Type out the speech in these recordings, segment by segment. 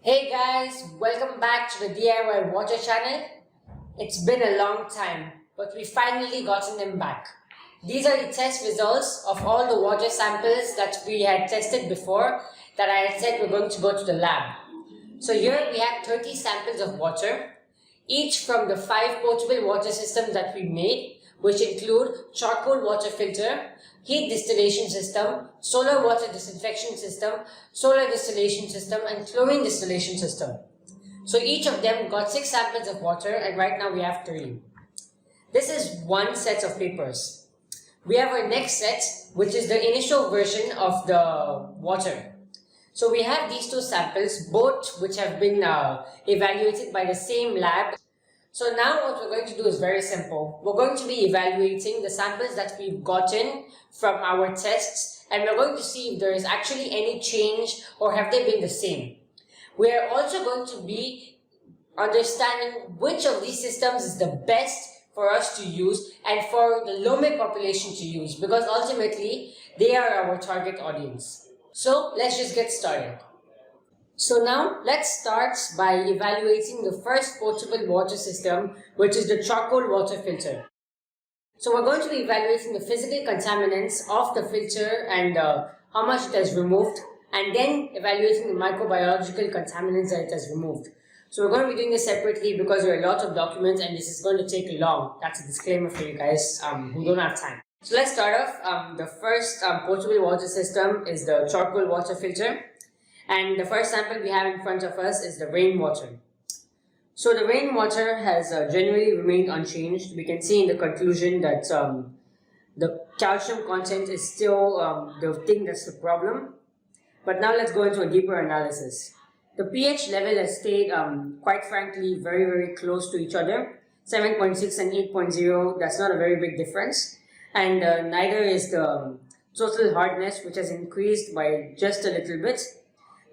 Hey guys, welcome back to the DIY Water channel. It's been a long time, but we finally gotten them back. These are the test results of all the water samples that we had tested before that I had said we're going to go to the lab. So here we have 30 samples of water, each from the 5 potable water systems that we made, which include charcoal water filter, heat distillation system, solar water disinfection system, solar distillation system, and chlorine distillation system. So each of them got 6 samples of water, and right now we have 30. This is one set of papers. We have our next set, which is the initial version of the water. So we have these 2 samples, both which have been evaluated by the same lab. So now what we're going to do is very simple. We're going to be evaluating the samples that we've gotten from our tests, and we're going to see if there is actually any change or have they been the same. We are also going to be understanding which of these systems is the best for us to use and for the low-mid population to use, because ultimately they are our target audience. So let's just get started. So now let's start by evaluating the first potable water system, which is the charcoal water filter. So we're going to be evaluating the physical contaminants of the filter and how much it has removed, and then evaluating the microbiological contaminants that it has removed. So we're going to be doing this separately because there are a lot of documents and this is going to take long. That's a disclaimer for you guys who don't have time. So let's start off. The first potable water system is the charcoal water filter. And the first sample we have in front of us is the rainwater. So the rainwater has generally remained unchanged. We can see in the conclusion that the calcium content is still the thing that's the problem. But now let's go into a deeper analysis. The pH level has stayed, quite frankly, very close to each other. 7.6 and 8.0, that's not a very big difference. And neither is the total hardness, which has increased by just a little bit.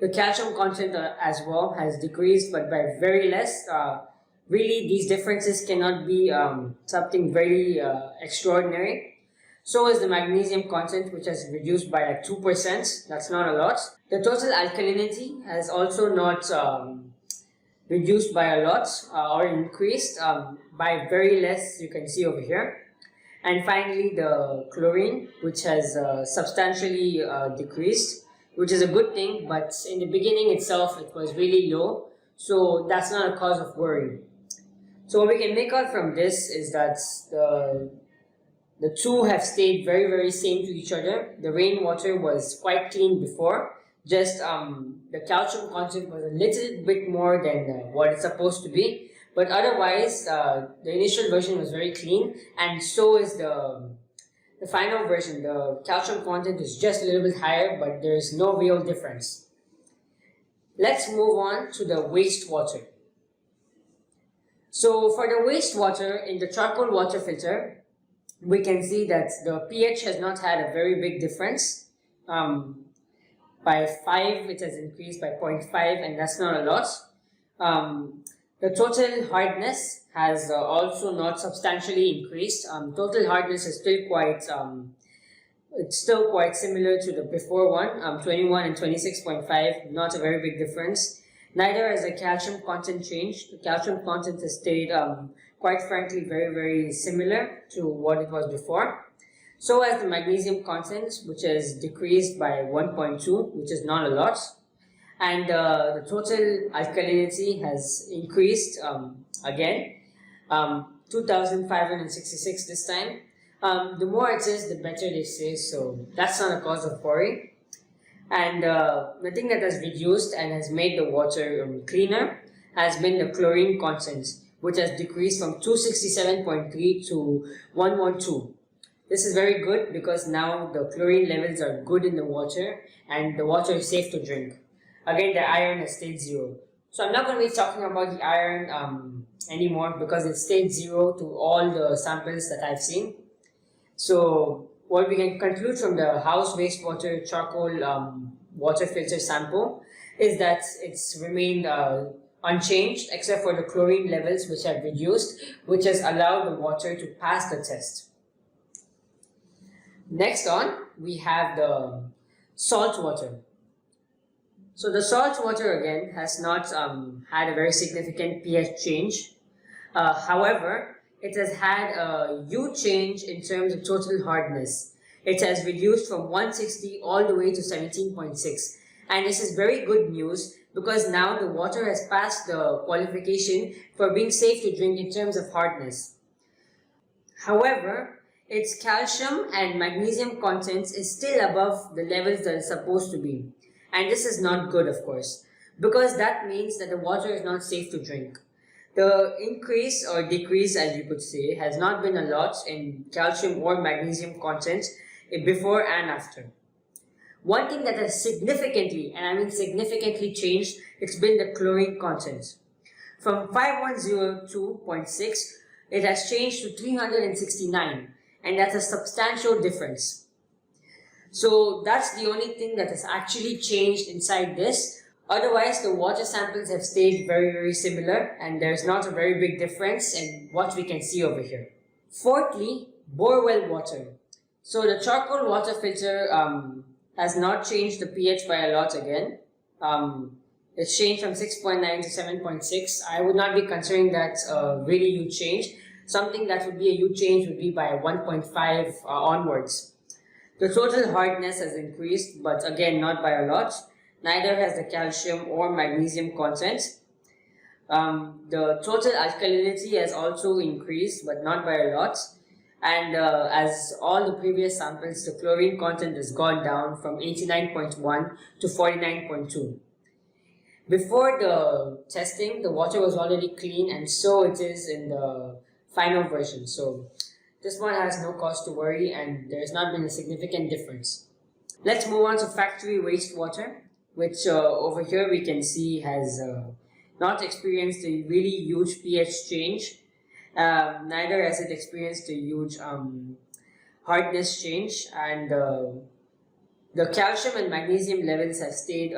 The calcium content as well has decreased, but by very less. Really, these differences cannot be something very extraordinary. So is the magnesium content, which has reduced by like 2%. That's not a lot. The total alkalinity has also not reduced by a lot or increased by very less, you can see over here. And finally, the chlorine, which has substantially decreased, which is a good thing, but in the beginning itself it was really low, so that's not a cause of worry. So what we can make out from this is that the two have stayed very same to each other. The rainwater was quite clean before, just the calcium content was a little bit more than what it's supposed to be, but otherwise the initial version was very clean, and so is the final version. The calcium content is just a little bit higher, but there is no real difference. Let's move on to the wastewater. So for the wastewater in the charcoal water filter, we can see that the pH has not had a very big difference. By 5, it has increased by 0.5, and that's not a lot. The total hardness has also not substantially increased. Total hardness is still quite, it's still quite similar to the before one, 21 and 26.5, not a very big difference. Neither has the calcium content changed. The calcium content has stayed, quite frankly, very similar to what it was before. So has the magnesium content, which has decreased by 1.2, which is not a lot. And the total alkalinity has increased again, 2,566 this time. The more it is, the better they say, so that's not a cause of worry. And the thing that has reduced and has made the water cleaner has been the chlorine content, which has decreased from 267.3 to 112. This is very good because now the chlorine levels are good in the water and the water is safe to drink. Again, the iron has stayed 0. So I'm not going to be talking about the iron anymore because it stayed 0 to all the samples that I've seen. So what we can conclude from the house wastewater charcoal water filter sample is that it's remained unchanged except for the chlorine levels, which have reduced, which has allowed the water to pass the test. Next on, we have the salt water. So the salt water again has not had a very significant pH change. However, it has had a huge change in terms of total hardness. It has reduced from 160 all the way to 17.6. And this is very good news because now the water has passed the qualification for being safe to drink in terms of hardness. However, its calcium and magnesium content is still above the levels that it's supposed to be. And this is not good, of course, because that means that the water is not safe to drink. The increase or decrease, as you could say, has not been a lot in calcium or magnesium content before and after. One thing that has significantly, and I mean significantly changed, it's been the chlorine content. From 5102.6, it has changed to 369, and that's a substantial difference. So that's the only thing that has actually changed inside this. Otherwise, the water samples have stayed very similar, and there's not a very big difference in what we can see over here. Fourthly, borewell water. So the charcoal water filter has not changed the pH by a lot again. It's changed from 6.9 to 7.6. I would not be considering that a really huge change. Something that would be a huge change would be by 1.5 onwards. The total hardness has increased, but again not by a lot. Neither has the calcium or magnesium content. The total alkalinity has also increased, but not by a lot. And as all the previous samples, the chlorine content has gone down from 89.1 to 49.2. Before the testing, the water was already clean, and so it is in the final version. So this one has no cause to worry, and there has not been a significant difference. Let's move on to factory wastewater, which over here we can see has not experienced a really huge pH change. Neither has it experienced a huge hardness change, and the calcium and magnesium levels have stayed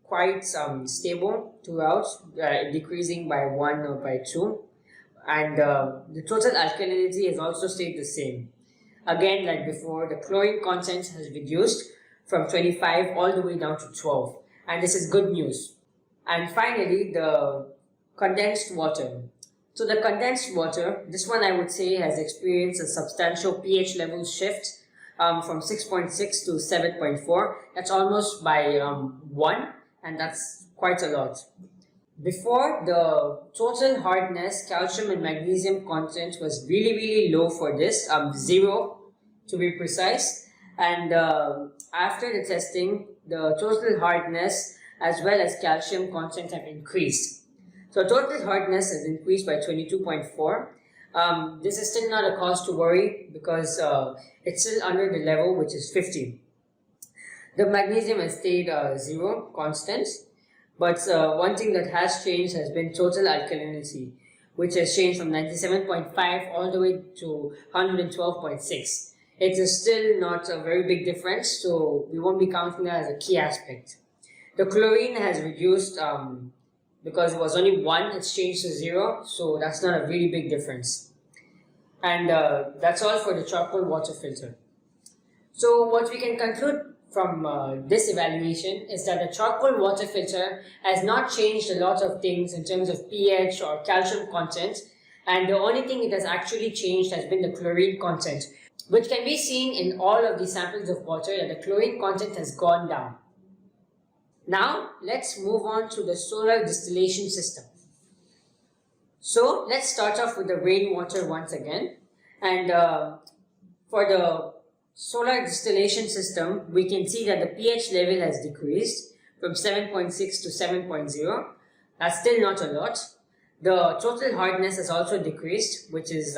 quite stable throughout, decreasing by 1 or by 2, and the total alkalinity has also stayed the same. Again, like before, the chlorine content has reduced from 25 all the way down to 12, and this is good news. And finally, the condensed water. So the condensed water, this one I would say has experienced a substantial pH level shift from 6.6 to 7.4. That's almost by 1, and that's quite a lot. Before, the total hardness, calcium and magnesium content was really low for this, 0 to be precise. And after the testing, the total hardness as well as calcium content have increased. So total hardness has increased by 22.4. This is still not a cause to worry because it's still under the level, which is 50. The magnesium has stayed 0, constant. But one thing that has changed has been total alkalinity, which has changed from 97.5 all the way to 112.6. It is still not a very big difference, so we won't be counting that as a key aspect. The chlorine has reduced because it was only 1, it's changed to 0, so that's not a really big difference. And that's all for the charcoal water filter. So what we can conclude from this evaluation is that the charcoal water filter has not changed a lot of things in terms of pH or calcium content, and the only thing it has actually changed has been the chlorine content, which can be seen in all of the samples of water that the chlorine content has gone down. Now let's move on to the solar distillation system. So let's start off with the rainwater once again, and for the solar distillation system, we can see that the pH level has decreased from 7.6 to 7.0. That's still not a lot. The total hardness has also decreased, which is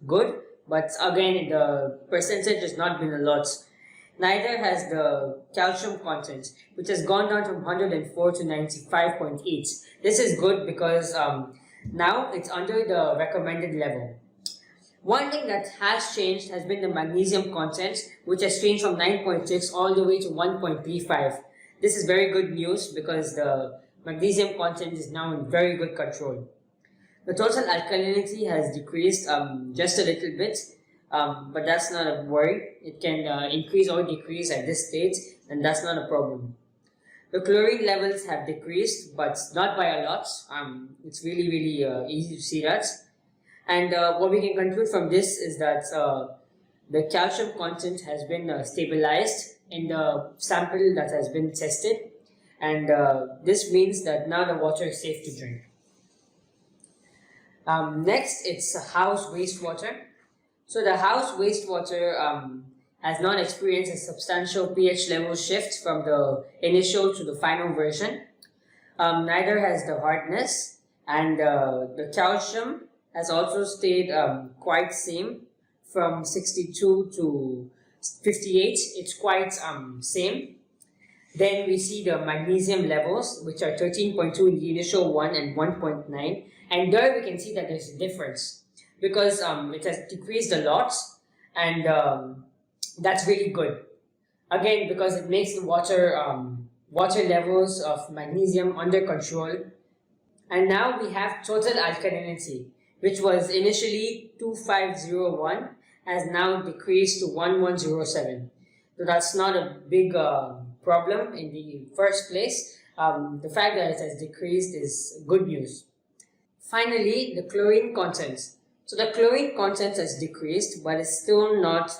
good, but again, the percentage has not been a lot. Neither has the calcium content, which has gone down from 104 to 95.8. This is good because now it's under the recommended level. One thing that has changed has been the magnesium content, which has changed from 9.6 all the way to 1.35. This is very good news because the magnesium content is now in very good control. The total alkalinity has decreased just a little bit, but that's not a worry. It can increase or decrease at this stage, and that's not a problem. The chlorine levels have decreased, but not by a lot. It's really easy to see that. And what we can conclude from this is that the calcium content has been stabilized in the sample that has been tested, and this means that now the water is safe to drink. Next, it's house wastewater. So the house wastewater has not experienced a substantial pH level shift from the initial to the final version. Neither has the hardness, and the calcium has also stayed quite same from 62 to 58. It's quite same. Then we see the magnesium levels, which are 13.2 in the initial one and 1.9. And there we can see that there's a difference because it has decreased a lot, and that's really good. Again, because it makes the water levels of magnesium under control. And now we have total alkalinity, which was initially 2501, has now decreased to 1107. So that's not a big problem in the first place. The fact that it has decreased is good news. Finally, the chlorine content. So the chlorine content has decreased, but it's still not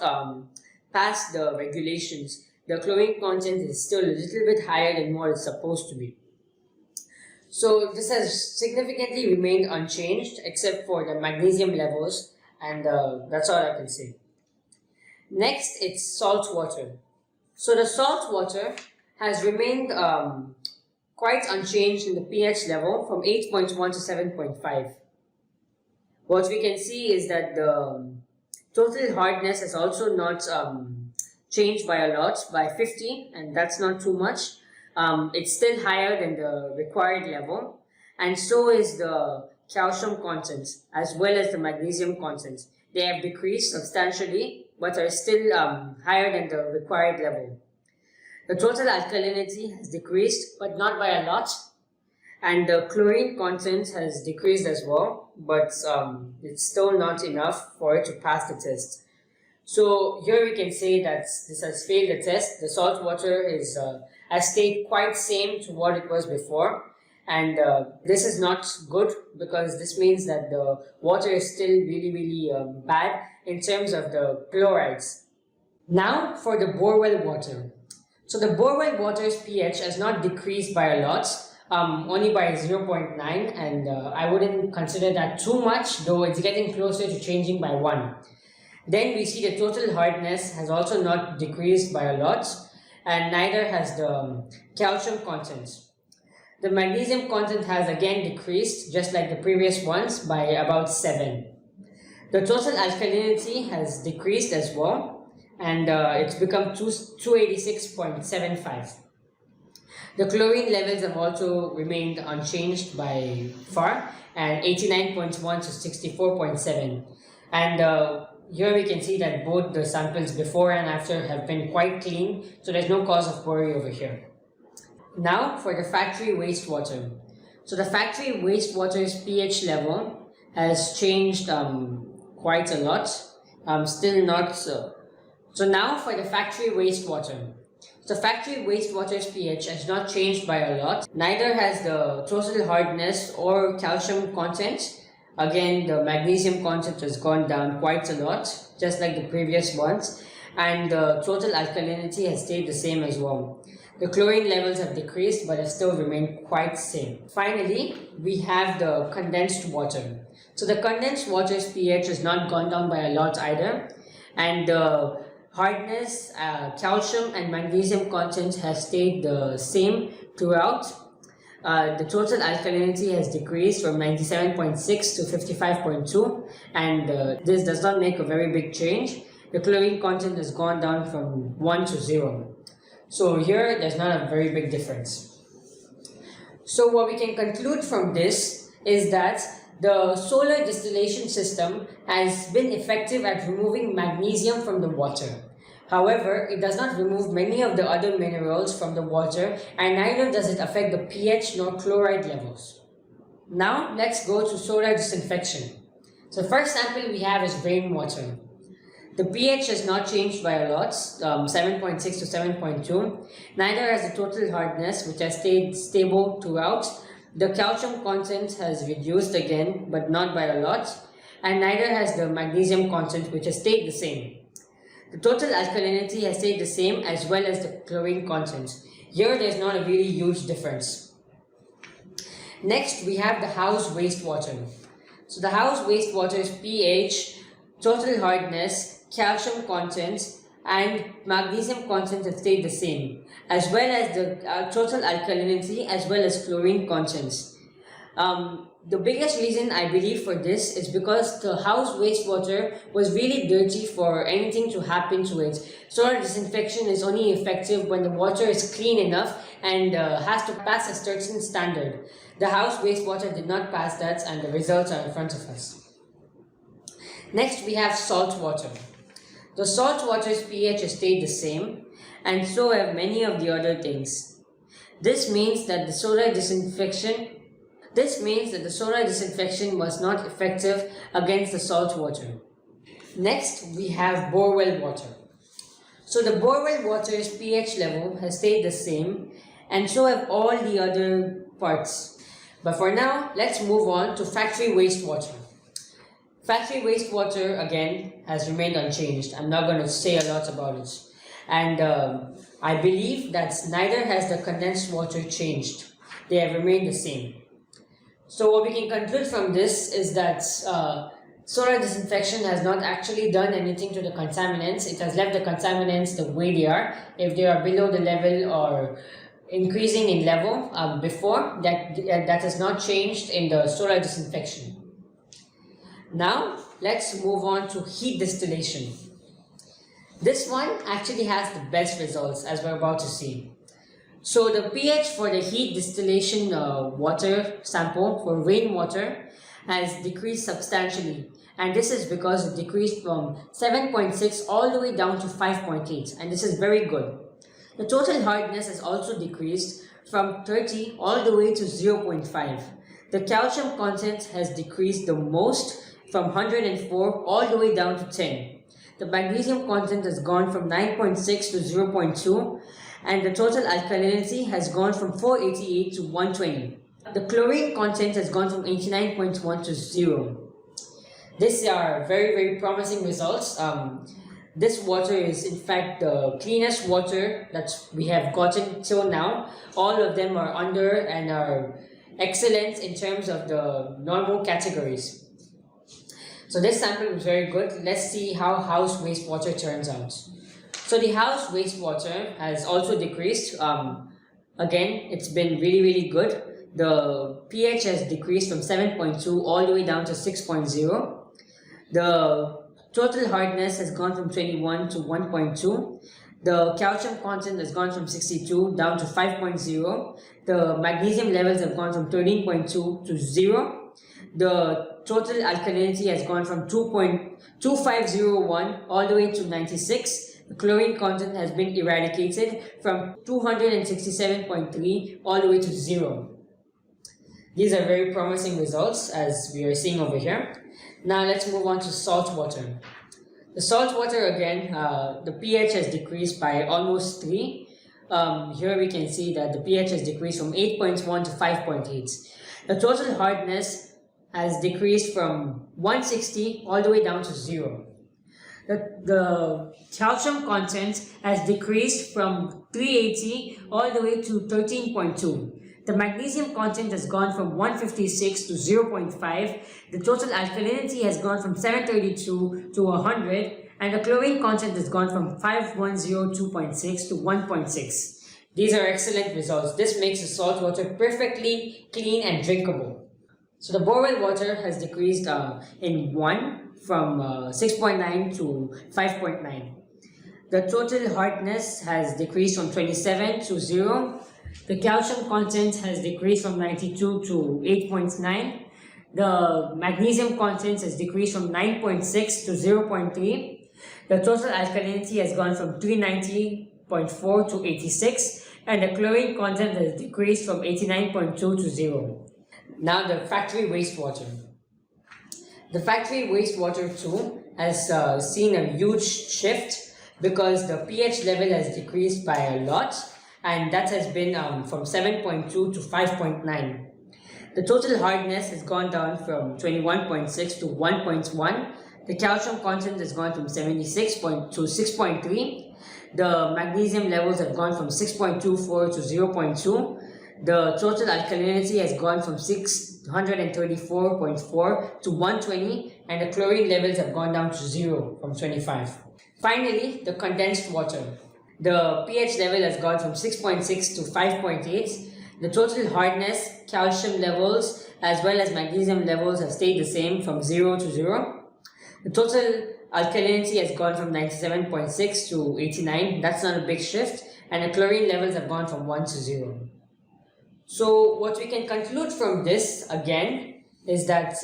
past the regulations. The chlorine content is still a little bit higher than what it's supposed to be. So this has significantly remained unchanged except for the magnesium levels, and that's all I can say. Next, it's salt water. So the salt water has remained quite unchanged in the pH level from 8.1 to 7.5. What we can see is that the total hardness has also not changed by a lot, by 50, and that's not too much. It's still higher than the required level, and so is the calcium content as well as the magnesium content. They have decreased substantially, but are still higher than the required level. The total alkalinity has decreased, but not by a lot, and the chlorine content has decreased as well, but it's still not enough for it to pass the test. So here we can say that this has failed the test. The salt water has stayed quite same to what it was before, and this is not good because this means that the water is still really bad in terms of the chlorides. Now for the borewell water. So the borewell water's pH has not decreased by a lot, only by 0.9, and I wouldn't consider that too much, though it's getting closer to changing by 1. Then we see the total hardness has also not decreased by a lot, and neither has the calcium content. The magnesium content has again decreased, just like the previous ones, by about 7. The total alkalinity has decreased as well, and it's become 286.75. The chlorine levels have also remained unchanged by far, and 89.1 to 64.7. And here we can see that both the samples before and after have been quite clean, so there's no cause of worry over here. Now for the factory wastewater. So the factory wastewater's pH level has changed quite a lot, still not so. So now for the factory wastewater. The factory wastewater's pH has not changed by a lot, neither has the total hardness or calcium content. Again, the magnesium content has gone down quite a lot, just like the previous ones, and the total alkalinity has stayed the same as well. The chlorine levels have decreased but have still remained quite same. Finally, we have the condensed water. So the condensed water's pH has not gone down by a lot either, and the hardness, calcium and magnesium content has stayed the same throughout. The total alkalinity has decreased from 97.6 to 55.2, and this does not make a very big change. The chlorine content has gone down from 1 to 0. So here, there's not a very big difference. So what we can conclude from this is that the solar distillation system has been effective at removing magnesium from the water. However, it does not remove many of the other minerals from the water, and neither does it affect the pH nor chloride levels. Now, let's go to solar disinfection. So the first sample we have is rainwater. The pH has not changed by a lot, 7.6 to 7.2. Neither has the total hardness, which has stayed stable throughout. The calcium content has reduced again, but not by a lot. And neither has the magnesium content, which has stayed the same. The total alkalinity has stayed the same, as well as the chlorine content. Here there's not a really huge difference. Next, we have the house wastewater. So the house wastewater's pH, total hardness, calcium content and magnesium content have stayed the same, as well as the total alkalinity as well as chlorine contents. The biggest reason I believe for this is because the house wastewater was really dirty for anything to happen to it. Solar disinfection is only effective when the water is clean enough and has to pass a certain standard. The house wastewater did not pass that, and the results are in front of us. Next, we have salt water. The salt water's pH has stayed the same, and so have many of the other things. This means that the solar disinfection was not effective against the salt water. Next, we have borewell water. So the borewell water's pH level has stayed the same, and so have all the other parts. But for now, let's move on to factory wastewater. Factory wastewater, again, has remained unchanged. I'm not going to say a lot about it. And I believe that neither has the condensed water changed. They have remained the same. So what we can conclude from this is that solar disinfection has not actually done anything to the contaminants. It has left the contaminants the way they are. If they are below the level or increasing in level before, that has not changed in the solar disinfection. Now, let's move on to heat distillation. This one actually has the best results, as we're about to see. So the pH for the heat distillation water sample for rainwater has decreased substantially, and this is because it decreased from 7.6 all the way down to 5.8, and this is very good. The total hardness has also decreased from 30 all the way to 0.5. The calcium content has decreased the most from 104 all the way down to 10. The magnesium content has gone from 9.6 to 0.2, and the total alkalinity has gone from 488 to 120. The chlorine content has gone from 89.1 to 0. These are very, very promising results. This water is in fact the cleanest water that we have gotten till now. All of them are under and are excellent in terms of the normal categories. So this sample was very good. Let's see how house wastewater turns out. So the house wastewater has also decreased. Again, it's been really, really good. The pH has decreased from 7.2 all the way down to 6.0. The total hardness has gone from 21 to 1.2. The calcium content has gone from 62 down to 5.0. The magnesium levels have gone from 13.2 to 0. The total alkalinity has gone from 2.2501 all the way to 96. The chlorine content has been eradicated from 267.3 all the way to 0. These are very promising results, as we are seeing over here. Now let's move on to salt water. The salt water again, the pH has decreased by almost 3. Here we can see that the pH has decreased from 8.1 to 5.8. The total hardness has decreased from 160 all the way down to 0. The calcium content has decreased from 380 all the way to 13.2. The magnesium content has gone from 156 to 0.5. The total alkalinity has gone from 732 to 100. And the chlorine content has gone from 5102.6 to 1.6. These are excellent results. This makes the salt water perfectly clean and drinkable. So the borewell water has decreased in 1 from 6.9 to 5.9. The total hardness has decreased from 27 to 0. The calcium content has decreased from 92 to 8.9. The magnesium content has decreased from 9.6 to 0.3. The total alkalinity has gone from 390.4 to 86. And the chlorine content has decreased from 89.2 to 0. Now the factory wastewater. The factory wastewater too has seen a huge shift because the pH level has decreased by a lot, and that has been from 7.2 to 5.9. The total hardness has gone down from 21.6 to 1.1. The calcium content has gone from 76 to 6.3. The magnesium levels have gone from 6.24 to 0.2. The total alkalinity has gone from 634.4 to 120, and the chlorine levels have gone down to 0 from 25. Finally, the condensed water. The pH level has gone from 6.6 to 5.8. The total hardness, calcium levels, as well as magnesium levels have stayed the same from 0 to 0. The total alkalinity has gone from 97.6 to 89. That's not a big shift. And the chlorine levels have gone from 1 to 0. So what we can conclude from this again is that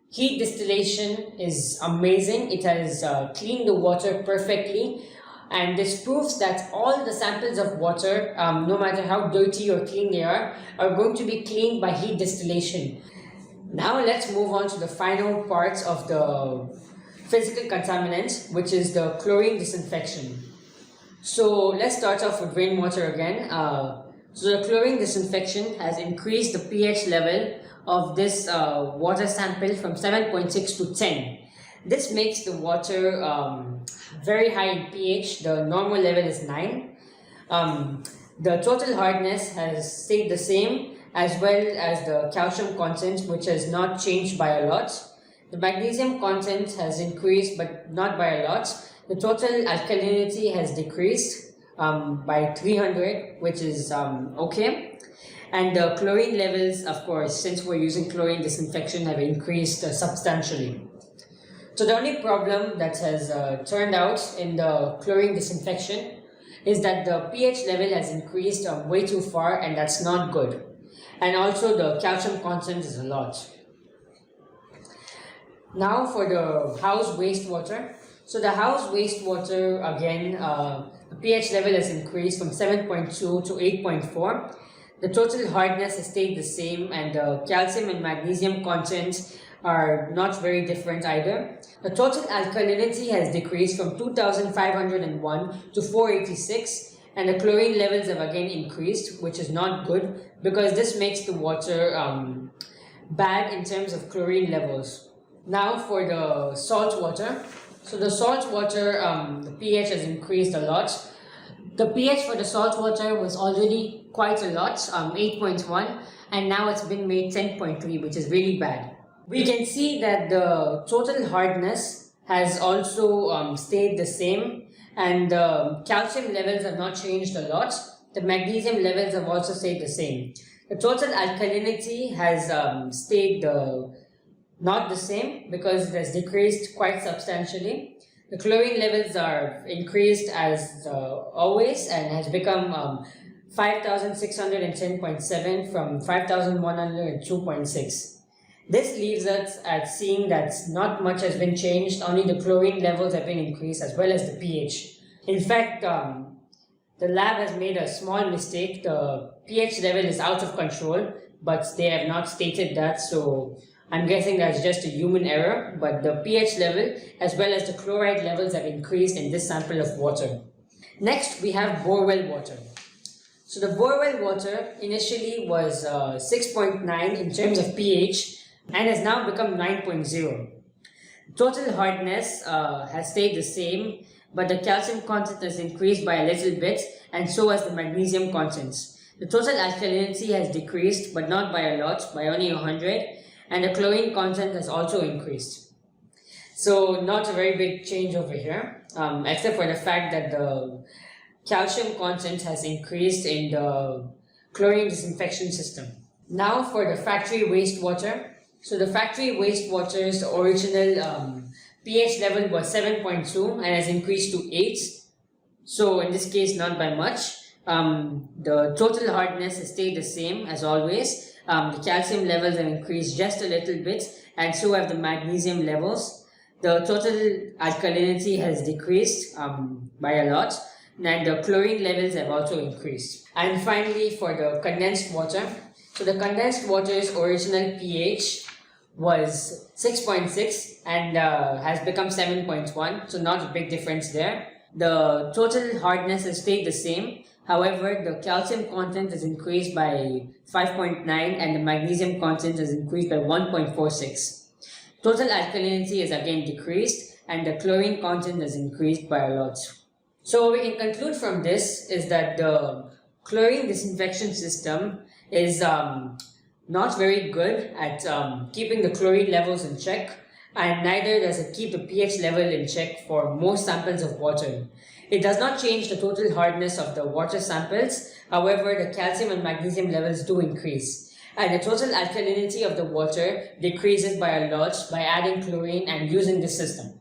heat distillation is amazing. It has cleaned the water perfectly, and this proves that all the samples of water, no matter how dirty or clean they are going to be cleaned by heat distillation. Now let's move on to the final part of the physical contaminant, which is the chlorine disinfection. So let's start off with rainwater again. So the chlorine disinfection has increased the pH level of this water sample from 7.6 to 10. This makes the water very high in pH. The normal level is 9. The total hardness has stayed the same, as well as the calcium content, which has not changed by a lot. The magnesium content has increased, but not by a lot. The total alkalinity has decreased by 300, which is okay. And the chlorine levels, of course, since we're using chlorine disinfection, have increased substantially. So the only problem that has turned out in the chlorine disinfection is that the pH level has increased way too far, and that's not good. And also the calcium content is a lot. Now for the house wastewater. So the house wastewater, again, the pH level has increased from 7.2 to 8.4. The total hardness has stayed the same, and the calcium and magnesium content are not very different either. The total alkalinity has decreased from 2501 to 486, and the chlorine levels have again increased, which is not good because this makes the water bad in terms of chlorine levels. Now for the salt water. So the salt water, the pH has increased a lot. The pH for the salt water was already quite a lot, 8.1, and now it's been made 10.3, which is really bad. We can see that the total hardness has also stayed the same, and the calcium levels have not changed a lot. The magnesium levels have also stayed the same. The total alkalinity has stayed not the same because it has decreased quite substantially. The chlorine levels are increased as always and has become 5,610.7 from 5,102.6. This leaves us at seeing that not much has been changed, only the chlorine levels have been increased as well as the pH. In fact, the lab has made a small mistake. The pH level is out of control, but they have not stated that, so I'm guessing that's just a human error, but the pH level as well as the chloride levels have increased in this sample of water. Next, we have borewell water. So the borewell water initially was 6.9 in terms of pH and has now become 9.0. Total hardness has stayed the same, but the calcium content has increased by a little bit, and so has the magnesium contents. The total alkalinity has decreased, but not by a lot, by only 100, and the chlorine content has also increased. So not a very big change over here, except for the fact that the calcium content has increased in the chlorine disinfection system. Now for the factory wastewater. So the factory wastewater's original pH level was 7.2 and has increased to 8. So in this case, not by much. The total hardness has stayed the same as always. The calcium levels have increased just a little bit, and so have the magnesium levels. The total alkalinity has decreased by a lot, and the chlorine levels have also increased. And finally, for the condensed water. So the condensed water's original pH was 6.6 and has become 7.1, so not a big difference there. The total hardness has stayed the same. However, the calcium content is increased by 5.9 and the magnesium content is increased by 1.46. Total alkalinity is again decreased and the chlorine content is increased by a lot. So what we can conclude from this is that the chlorine disinfection system is not very good at keeping the chlorine levels in check, and neither does it keep the pH level in check for most samples of water. It does not change the total hardness of the water samples. However, the calcium and magnesium levels do increase, and the total alkalinity of the water decreases by a lot by adding chlorine and using this system.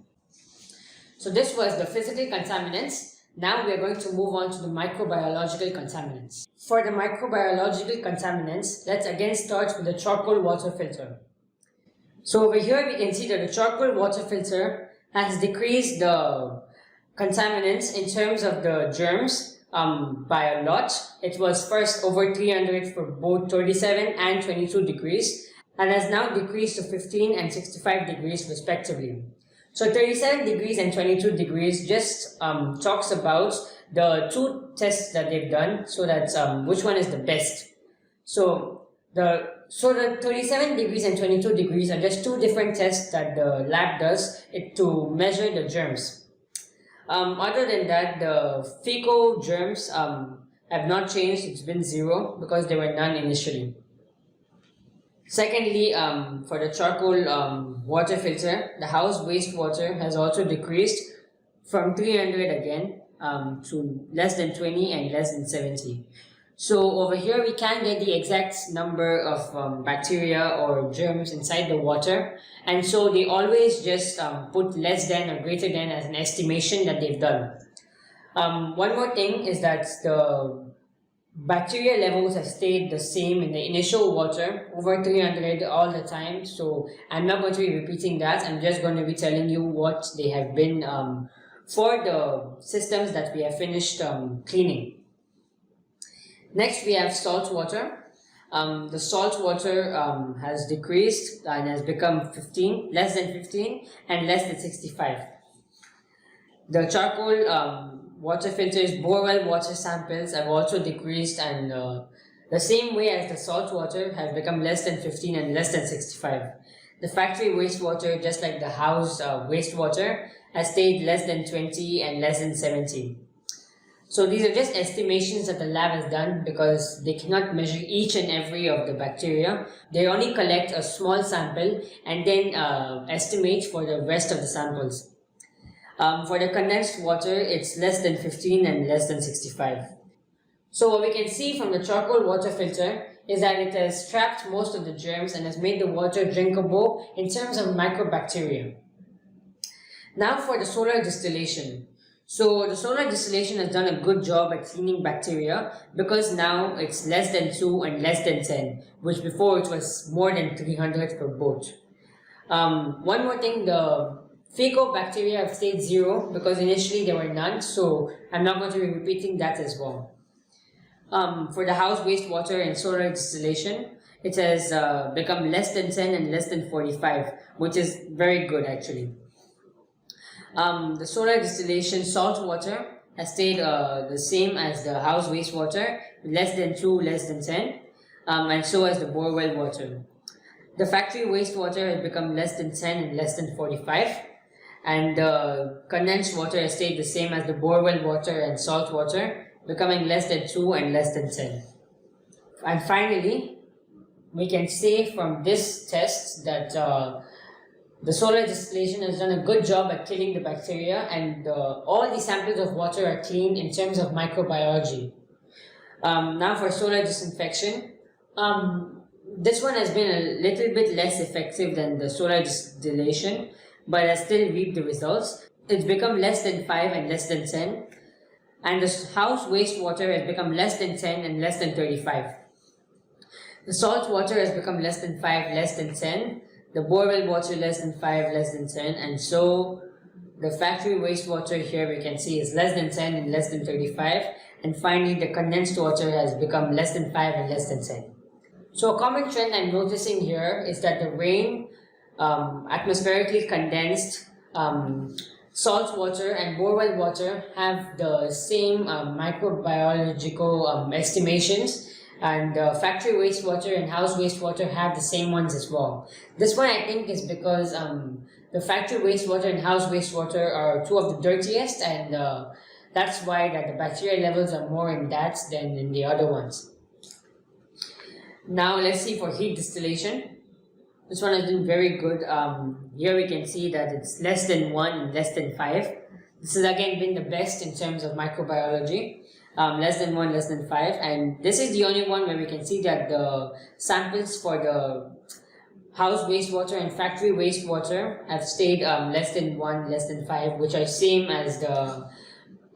So this was the physical contaminants. Now we are going to move on to the microbiological contaminants. For the microbiological contaminants, let's again start with the charcoal water filter. So over here we can see that the charcoal water filter has decreased the contaminants in terms of the germs by a lot. It was first over 300 for both 37 and 22 degrees and has now decreased to 15 and 65 degrees respectively. So 37 degrees and 22 degrees just talks about the two tests that they've done, so that which one is the best. So the 37 degrees and 22 degrees are just two different tests that the lab does to measure the germs. Other than that, the fecal germs have not changed. It's been 0 because there were none initially. Secondly, for the charcoal water filter, the house wastewater has also decreased from 300 again to less than 20 and less than 70. So over here we can get the exact number of bacteria or germs inside the water, and so they always just put less than or greater than as an estimation that they've done. One more thing is that the bacteria levels have stayed the same in the initial water, over 300 all the time, so I'm not going to be repeating that. I'm just going to be telling you what they have been for the systems that we have finished cleaning. Next we have salt water. The salt water has decreased and has become 15, less than 15 and less than 65. The charcoal water filters, borewell water samples have also decreased, and the same way as the salt water have become less than 15 and less than 65. The factory wastewater, just like the house wastewater, has stayed less than 20 and less than 70. So these are just estimations that the lab has done because they cannot measure each and every of the bacteria. They only collect a small sample and then estimate for the rest of the samples. For the condensed water, it's less than 15 and less than 65. So what we can see from the charcoal water filter is that it has trapped most of the germs and has made the water drinkable in terms of microbacteria. Now for the solar distillation. So the solar distillation has done a good job at cleaning bacteria because now it's less than 2 and less than 10, which before it was more than 300 for both. One more thing, the fecal bacteria have stayed 0 because initially there were none, so I'm not going to be repeating that as well. For the house wastewater and solar distillation, it has become less than 10 and less than 45, which is very good actually. The solar distillation salt water has stayed the same as the house wastewater, less than 2, less than 10, and so has the borewell water. The factory wastewater has become less than 10 and less than 45, and the condensed water has stayed the same as the borewell water and salt water, becoming less than 2 and less than 10. And finally, we can say from this test that the solar distillation has done a good job at killing the bacteria, and all the samples of water are clean in terms of microbiology. Now for solar disinfection, this one has been a little bit less effective than the solar distillation, but has still reaped the results. It's become less than 5 and less than 10, and the house wastewater has become less than 10 and less than 35. The salt water has become less than 5, less than 10, the borewell water less than 5, less than 10, and so the factory wastewater here we can see is less than 10 and less than 35, and finally the condensed water has become less than 5 and less than 10. So a common trend I'm noticing here is that the rain atmospherically condensed salt water and borewell water have the same microbiological estimations, and factory wastewater and house wastewater have the same ones as well. This one I think is because the factory wastewater and house wastewater are two of the dirtiest, and that's why that the bacteria levels are more in that than in the other ones. Now let's see for heat distillation. This one has been very good. Here we can see that it's less than 1 and less than 5. This has again been the best in terms of microbiology. Less than 1, less than 5. And this is the only one where we can see that the samples for the house wastewater and factory wastewater have stayed less than 1, less than 5, which are same as the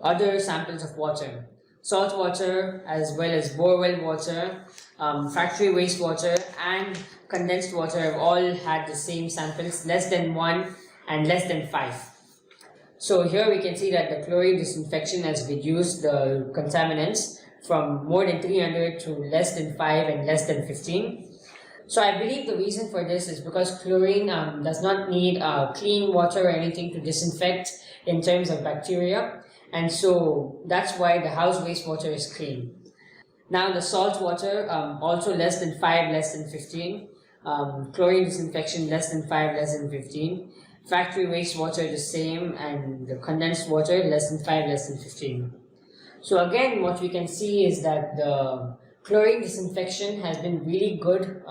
other samples of water. Salt water as well as borewell water, factory wastewater and condensed water have all had the same samples, less than 1 and less than 5. So here we can see that the chlorine disinfection has reduced the contaminants from more than 300 to less than 5 and less than 15. So I believe the reason for this is because chlorine does not need clean water or anything to disinfect in terms of bacteria, and so that's why the house wastewater is clean. Now the salt water, also less than 5, less than 15. Chlorine disinfection less than 5, less than 15. Factory wastewater the same, and the condensed water less than 5, less than 15. So again, what we can see is that the chlorine disinfection has been really good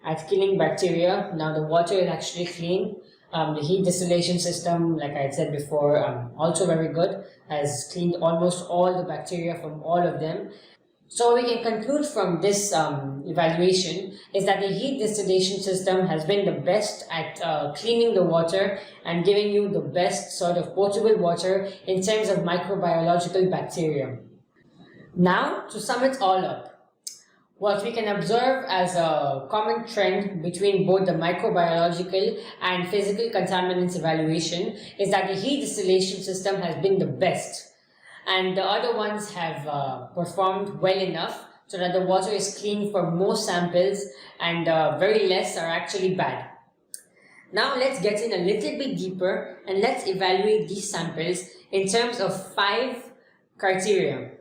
at killing bacteria. Now the water is actually clean. The heat distillation system, like I had said before, also very good, has cleaned almost all the bacteria from all of them. So we can conclude from this evaluation is that the heat distillation system has been the best at cleaning the water and giving you the best sort of potable water in terms of microbiological bacteria. Now, to sum it all up, what we can observe as a common trend between both the microbiological and physical contaminants evaluation is that the heat distillation system has been the best, and the other ones have performed well enough so that the water is clean for most samples, and very less are actually bad. Now let's get in a little bit deeper and let's evaluate these samples in terms of 5 criteria.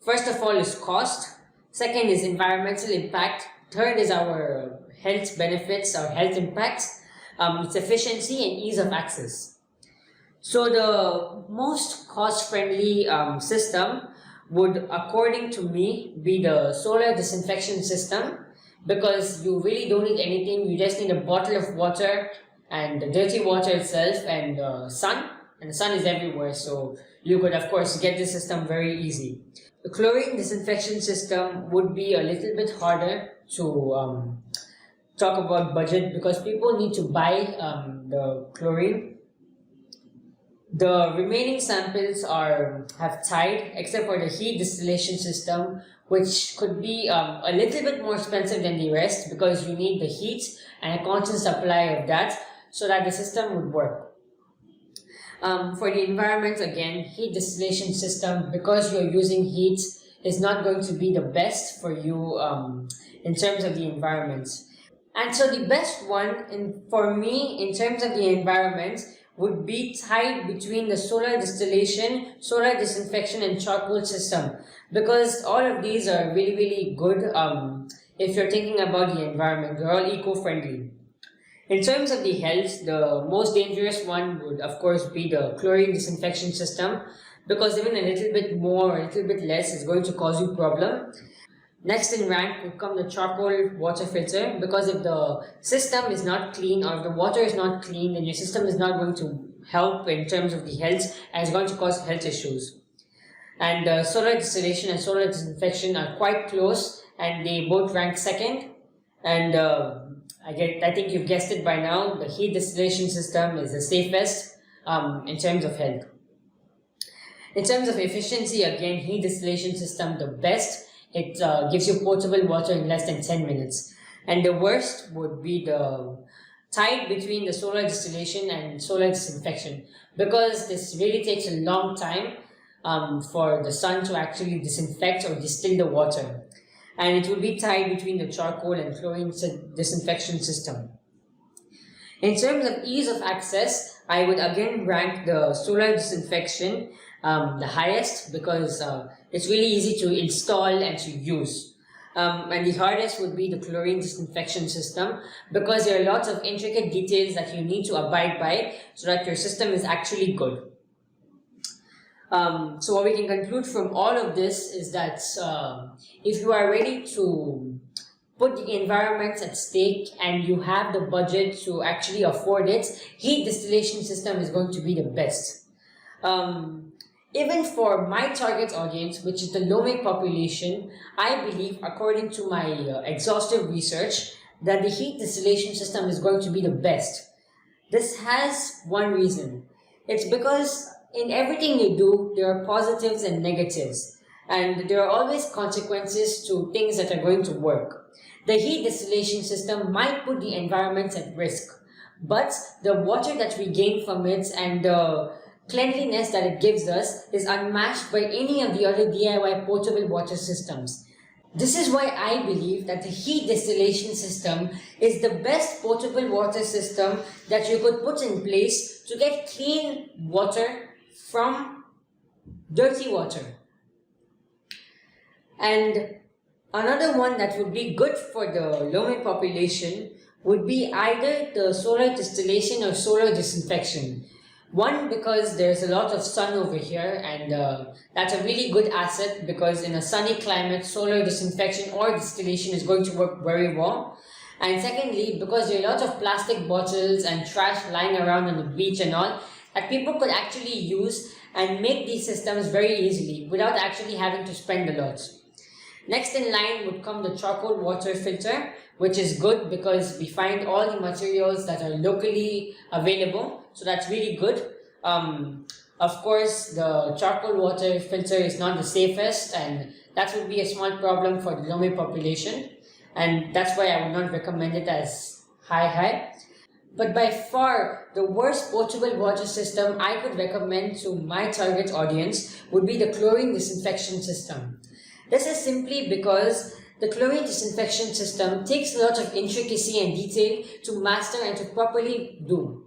First of all is cost. Second is environmental impact. Third is our health benefits, our health impacts, its efficiency and ease of access. So the most cost-friendly system would, according to me, be the solar disinfection system, because you really don't need anything. You just need a bottle of water and the dirty water itself and the sun is everywhere, so you could of course get this system very easy. The chlorine disinfection system would be a little bit harder to talk about budget, because people need to buy the chlorine. The remaining samples have tied, except for the heat distillation system, which could be a little bit more expensive than the rest, because you need the heat and a constant supply of that so that the system would work. For the environment, again, heat distillation system, because you're using heat, is not going to be the best for you in terms of the environment. And so the best one for me in terms of the environment would be tied between the solar distillation, solar disinfection and charcoal system, because all of these are really, really good if you're thinking about the environment. They're all eco-friendly. In terms of the health, the most dangerous one would of course be the chlorine disinfection system, because even a little bit more or a little bit less is going to cause you problem. Next in rank would come the charcoal water filter, because if the system is not clean or if the water is not clean, then your system is not going to help in terms of the health and it's going to cause health issues. And solar distillation and solar disinfection are quite close, and they both rank second. And I think you've guessed it by now, the heat distillation system is the safest in terms of health. In terms of efficiency, again, heat distillation system the best. It gives you potable water in less than 10 minutes. And the worst would be the tied between the solar distillation and solar disinfection, because this really takes a long time for the sun to actually disinfect or distill the water. And it will be tied between the charcoal and chlorine disinfection system. In terms of ease of access, I would again rank the solar disinfection the highest because it's really easy to install and to use. And the hardest would be the chlorine disinfection system because there are lots of intricate details that you need to abide by so that your system is actually good. So what we can conclude from all of this is that if you are ready to put the environment at stake and you have the budget to actually afford it, heat distillation system is going to be the best. Even for my target audience, which is the low-make population, I believe, according to my exhaustive research, that the heat distillation system is going to be the best. This has one reason. It's because in everything you do, there are positives and negatives, and there are always consequences to things that are going to work. The heat distillation system might put the environment at risk, but the water that we gain from it and the cleanliness that it gives us is unmatched by any of the other DIY potable water systems. This is why I believe that the heat distillation system is the best potable water system that you could put in place to get clean water from dirty water. And another one that would be good for the low-make population would be either the solar distillation or solar disinfection. One, because there's a lot of sun over here and that's a really good asset because in a sunny climate, solar disinfection or distillation is going to work very well. And secondly, because there are a lot of plastic bottles and trash lying around on the beach and all that people could actually use and make these systems very easily without actually having to spend a lot. Next in line would come the charcoal water filter, which is good because we find all the materials that are locally available, so that's really good. Of course, the charcoal water filter is not the safest, and that would be a small problem for the low-make population, and that's why I would not recommend it as high. But by far, the worst potable water system I could recommend to my target audience would be the chlorine disinfection system. This is simply because the chlorine disinfection system takes a lot of intricacy and detail to master and to properly do.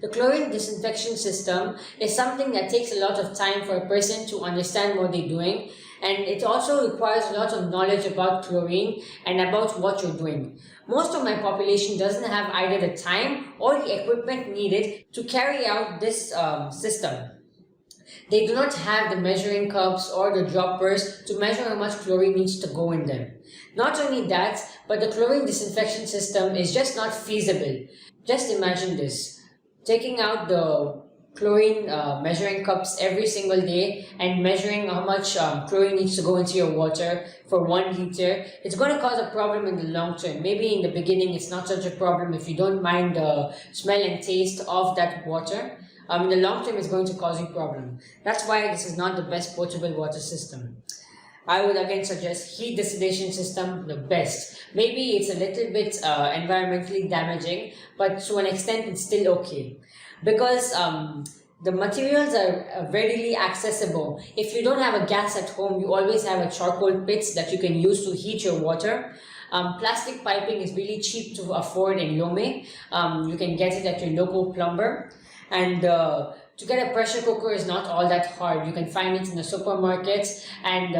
The chlorine disinfection system is something that takes a lot of time for a person to understand what they're doing, and it also requires a lot of knowledge about chlorine and about what you're doing. Most of my population doesn't have either the time or the equipment needed to carry out this system. They do not have the measuring cups or the droppers to measure how much chlorine needs to go in them. Not only that, but the chlorine disinfection system is just not feasible. Just imagine this. Taking out the chlorine measuring cups every single day and measuring how much chlorine needs to go into your water for 1 liter, it's going to cause a problem in the long term. Maybe in the beginning it's not such a problem if you don't mind the smell and taste of that water. In the long term, it's going to cause you a problem. That's why this is not the best potable water system. I would again suggest heat distillation system, the best. Maybe it's a little bit environmentally damaging, but to an extent it's still okay. Because the materials are readily accessible. If you don't have a gas at home, you always have a charcoal pit that you can use to heat your water. Plastic piping is really cheap to afford in Lome. You can get it at your local plumber. And to get a pressure cooker is not all that hard. You can find it in the supermarket, and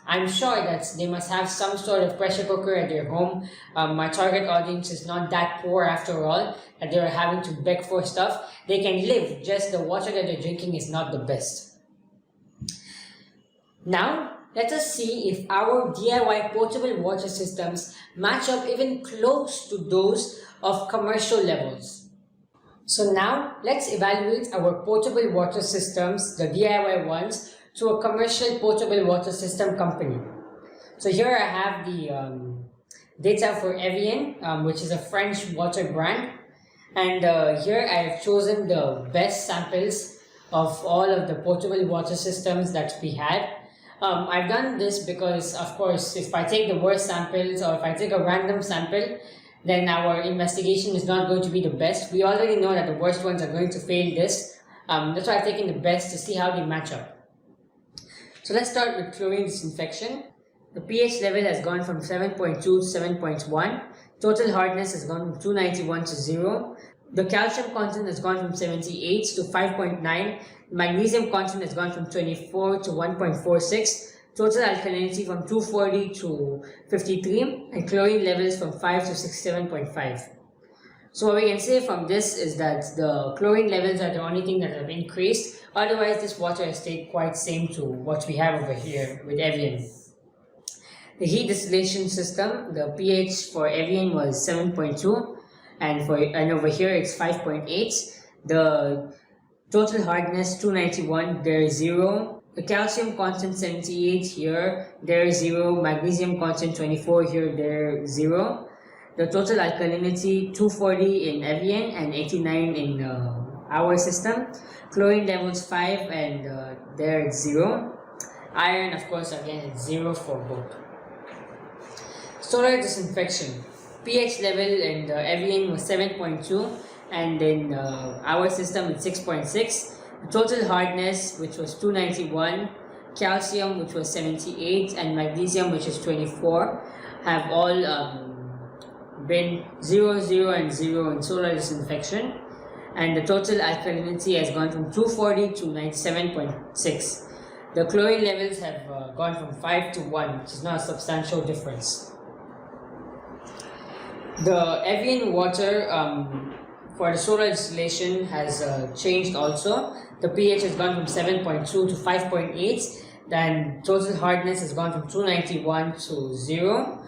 I'm sure that they must have some sort of pressure cooker at their home. My target audience is not that poor after all, that they're having to beg for stuff. They can live, just the water that they're drinking is not the best. Now, let us see if our DIY potable water systems match up even close to those of commercial levels. So now, let's evaluate our potable water systems, the DIY ones, to a commercial potable water system company. So here I have the data for Evian, which is a French water brand. And here I have chosen the best samples of all of the potable water systems that we had. I've done this because, of course, if I take the worst samples or if I take a random sample, then our investigation is not going to be the best. We already know that the worst ones are going to fail this. That's why I've taken the best to see how they match up. So let's start with chlorine disinfection. The pH level has gone from 7.2 to 7.1. Total hardness has gone from 291 to 0. The calcium content has gone from 78 to 5.9, magnesium content has gone from 24 to 1.46, total alkalinity from 240 to 53, and chlorine levels from 5 to 67.5. So what we can say from this is that the chlorine levels are the only thing that have increased. Otherwise, this water has stayed quite same to what we have over here with Evian. The heat distillation system, the pH for Evian was 7.2, and over here it's 5.8. The total hardness 291, there is 0. The calcium content 78 here, there is 0. Magnesium content 24 here, there is 0. The total alkalinity 240 in Evian and 89 in our system. Chlorine levels 5 and there it's 0. Iron, of course, again it's 0 for both. Solar disinfection. pH level in the Evian was 7.2 and in our system it's 6.6. Total hardness, which was 291, calcium, which was 78, and magnesium, which is 24, have all been 0, 0, and 0 in solar disinfection, and the total alkalinity has gone from 240 to 97.6. The chlorine levels have gone from 5 to 1, which is not a substantial difference. The Evian water for the solar distillation has changed also. The pH has gone from 7.2 to 5.8, then total hardness has gone from 291 to 0,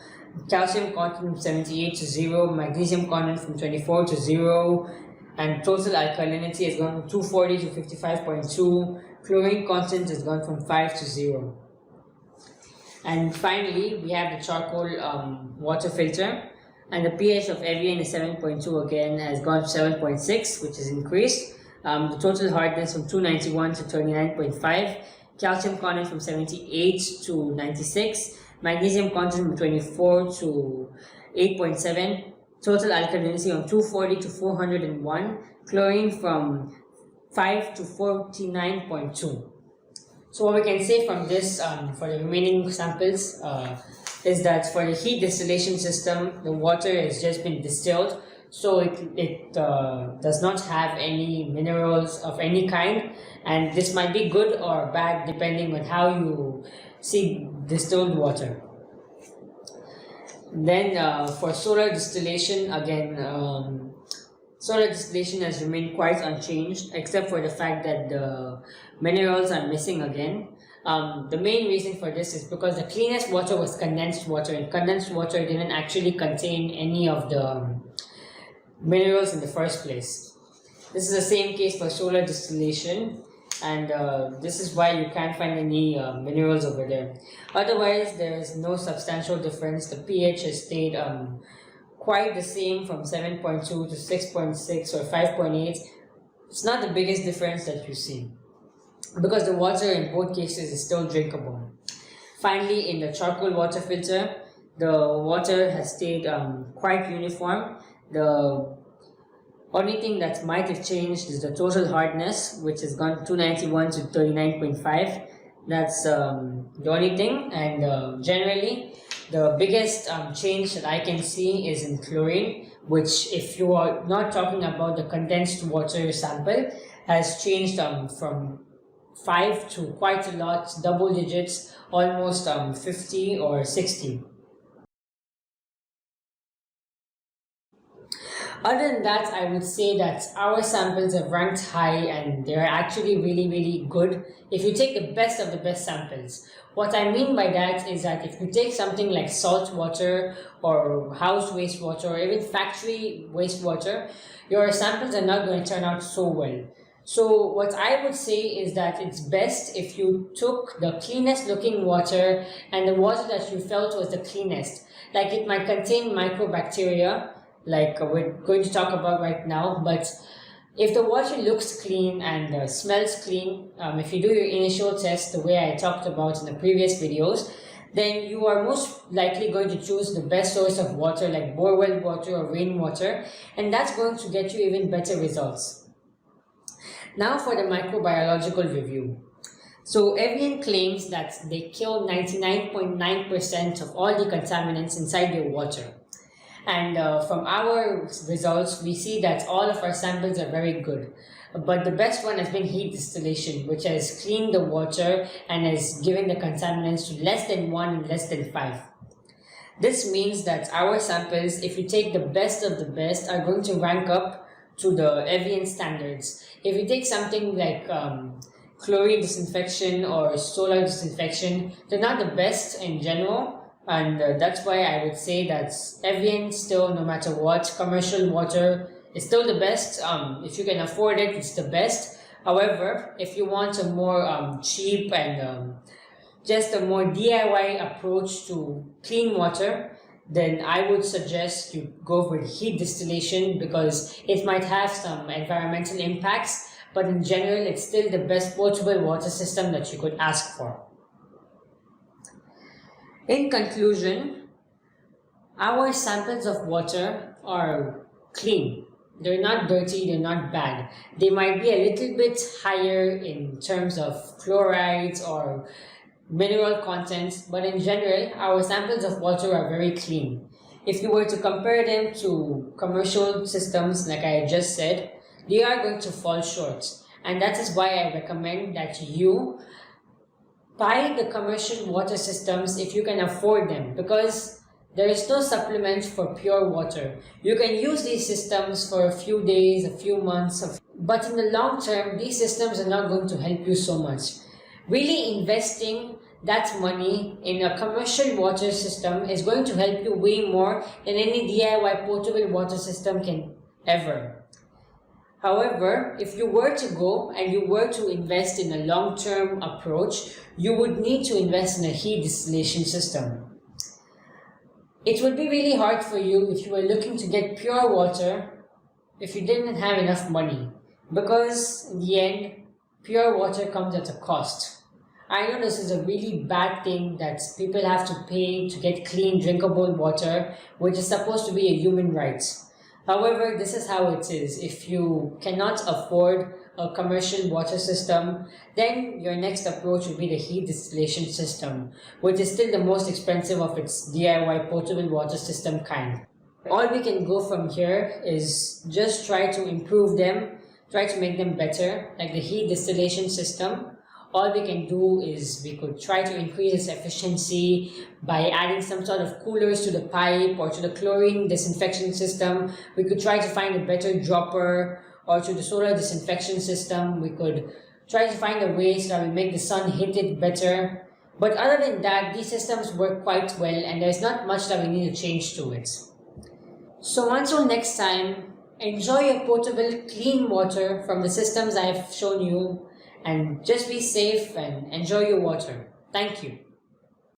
calcium content from 78 to 0, magnesium content from 24 to 0, and total alkalinity has gone from 240 to 55.2, chlorine content has gone from 5 to 0. And finally, we have the charcoal water filter, and the pH of Evian is 7.2 again, has gone to 7.6, which is increased. The total hardness from 291 to 39.5, calcium content from 78 to 96, magnesium content from 24 to 8.7, total alkalinity from 240 to 401, chlorine from 5 to 49.2. So what we can say from this for the remaining samples is that for the heat distillation system, the water has just been distilled, so it does not have any minerals of any kind, and this might be good or bad depending on how you see distilled water. Then for solar distillation, again, solar distillation has remained quite unchanged except for the fact that the minerals are missing again. The main reason for this is because the cleanest water was condensed water, and condensed water didn't actually contain any of the minerals in the first place. This is the same case for solar distillation, and this is why you can't find any minerals over there. Otherwise, there is no substantial difference. The pH has stayed quite the same from 7.2 to 6.6 or 5.8. It's not the biggest difference that you see, because the water in both cases is still drinkable. Finally, in the charcoal water filter, the water has stayed quite uniform. The only thing that might have changed is the total hardness, which has gone 291 to 39.5. That's the only thing, and generally the biggest change that I can see is in chlorine, which, if you are not talking about the condensed water sample, has changed from 5 to quite a lot, double digits, almost 50 or 60. Other than that, I would say that our samples have ranked high and they're actually really good if you take the best of the best samples. What I mean by that is that if you take something like salt water or house wastewater or even factory wastewater, your samples are not going to turn out so well. So what I would say is that it's best if you took the cleanest looking water and the water that you felt was the cleanest. Like, it might contain microbacteria, like we're going to talk about right now, but if the water looks clean and smells clean, if you do your initial test the way I talked about in the previous videos, then you are most likely going to choose the best source of water like borewell water or rainwater, and that's going to get you even better results. Now for the microbiological review. So Evian claims that they kill 99.9% of all the contaminants inside your water. And from our results, we see that all of our samples are very good. But the best one has been heat distillation, which has cleaned the water and has given the contaminants to less than 1 and less than 5. This means that our samples, if you take the best of the best, are going to rank up to the Evian standards. If you take something like chlorine disinfection or solar disinfection, they're not the best in general, and that's why I would say that Evian still, no matter what, commercial water is still the best. If you can afford it, it's the best. However, if you want a more cheap and just a more DIY approach to clean water, then I would suggest you go with heat distillation, because it might have some environmental impacts, but in general, it's still the best potable water system that you could ask for. In conclusion, our samples of water are clean. They're not dirty, they're not bad. They might be a little bit higher in terms of chlorides or mineral content, but in general, our samples of water are very clean. If you were to compare them to commercial systems, like I just said, they are going to fall short. And that is why I recommend that you buy the commercial water systems if you can afford them, because there is no supplement for pure water. You can use these systems for a few days, a few months, but in the long term, these systems are not going to help you so much. Really investing that money in a commercial water system is going to help you way more than any DIY potable water system can ever. However, if you were to go and you were to invest in a long-term approach, you would need to invest in a heat distillation system. It would be really hard for you if you were looking to get pure water if you didn't have enough money, because in the end, pure water comes at a cost. I know this is a really bad thing that people have to pay to get clean, drinkable water, which is supposed to be a human right. However, this is how it is. If you cannot afford a commercial water system, then your next approach would be the heat distillation system, which is still the most expensive of its DIY potable water system kind. All we can go from here is just try to improve them, try to make them better, like the heat distillation system. All we can do is we could try to increase its efficiency by adding some sort of coolers to the pipe or to the chlorine disinfection system. We could try to find a better dropper, or to the solar disinfection system. We could try to find a way so that we make the sun hit it better. But other than that, these systems work quite well and there's not much that we need to change to it. So until next time, enjoy your potable clean water from the systems I've shown you, and just be safe and enjoy your water. Thank you.